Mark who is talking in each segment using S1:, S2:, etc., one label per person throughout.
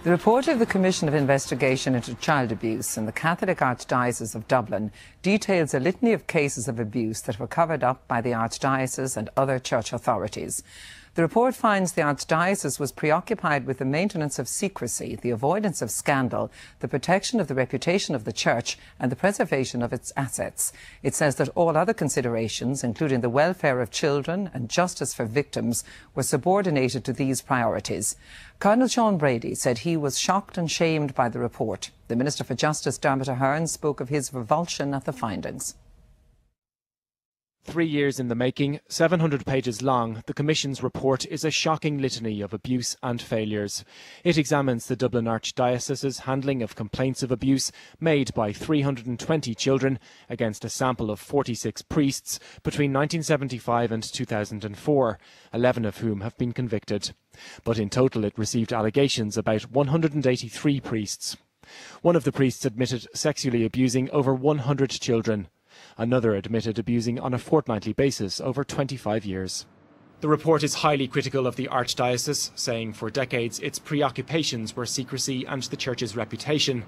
S1: The report of the Commission of Investigation into Child Abuse in the Catholic Archdiocese of Dublin details a litany of cases of abuse that were covered up by the Archdiocese and other church authorities. The report finds the Archdiocese was preoccupied with the maintenance of secrecy, the avoidance of scandal, the protection of the reputation of the Church and the preservation of its assets. It says that all other considerations, including the welfare of children and justice for victims, were subordinated to these priorities. Cardinal Sean Brady said he was shocked and shamed by the report. The Minister for Justice, Dermot Ahern, spoke of his revulsion at the findings.
S2: 3 years in the making, 700 pages long, the Commission's report is a shocking litany of abuse and failures. It examines the Dublin Archdiocese's handling of complaints of abuse made by 320 children against a sample of 46 priests between 1975 and 2004, 11 of whom have been convicted. But in total it received allegations about 183 priests. One of the priests admitted sexually abusing over 100 children. Another admitted abusing on a fortnightly basis over 25 years. The report is highly critical of the Archdiocese, saying for decades its preoccupations were secrecy and the Church's reputation.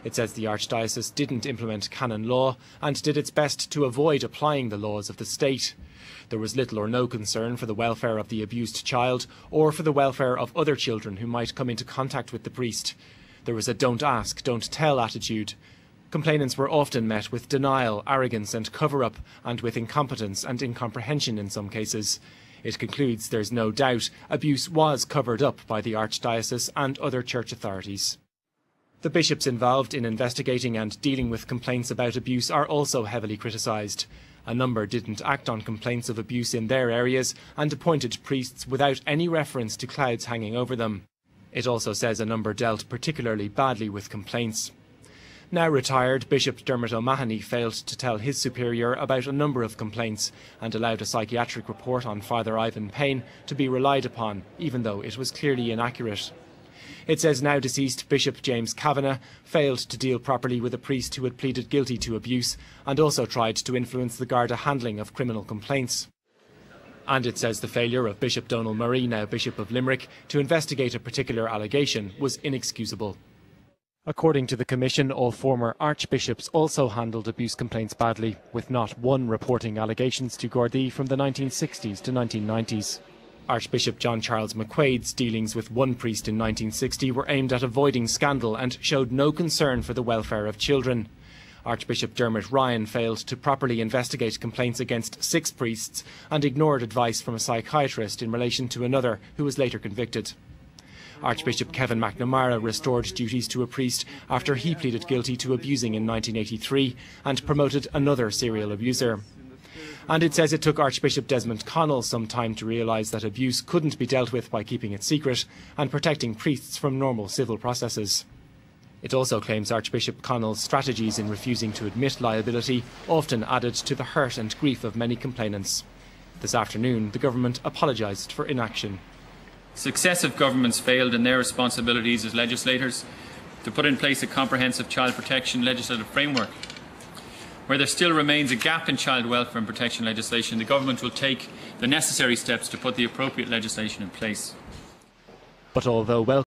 S2: It says the Archdiocese didn't implement canon law and did its best to avoid applying the laws of the state. There was little or no concern for the welfare of the abused child or for the welfare of other children who might come into contact with the priest. There was a don't ask, don't tell attitude. Complainants were often met with denial, arrogance and cover-up, and with incompetence and incomprehension in some cases. It concludes there's no doubt abuse was covered up by the Archdiocese and other church authorities. The bishops involved in investigating and dealing with complaints about abuse are also heavily criticised. A number didn't act on complaints of abuse in their areas and appointed priests without any reference to clouds hanging over them. It also says a number dealt particularly badly with complaints. Now retired, Bishop Dermot O'Mahony failed to tell his superior about a number of complaints and allowed a psychiatric report on Father Ivan Payne to be relied upon, even though it was clearly inaccurate. It says now deceased Bishop James Kavanagh failed to deal properly with a priest who had pleaded guilty to abuse and also tried to influence the Garda handling of criminal complaints. And it says the failure of Bishop Donal Murray, now Bishop of Limerick, to investigate a particular allegation was inexcusable. According to the Commission, all former archbishops also handled abuse complaints badly, with not one reporting allegations to Gardaí from the 1960s to 1990s. Archbishop John Charles McQuaid's dealings with one priest in 1960 were aimed at avoiding scandal and showed no concern for the welfare of children. Archbishop Dermot Ryan failed to properly investigate complaints against 6 priests and ignored advice from a psychiatrist in relation to another who was later convicted. Archbishop Kevin McNamara restored duties to a priest after he pleaded guilty to abusing in 1983 and promoted another serial abuser. And it says it took Archbishop Desmond Connell some time to realise that abuse couldn't be dealt with by keeping it secret and protecting priests from normal civil processes. It also claims Archbishop Connell's strategies in refusing to admit liability often added to the hurt and grief of many complainants. This afternoon, the government apologised for inaction.
S3: Successive governments failed in their responsibilities as legislators to put in place a comprehensive child protection legislative framework. Where there still remains a gap in child welfare and protection legislation, the government will take the necessary steps to put the appropriate legislation in place.
S2: But although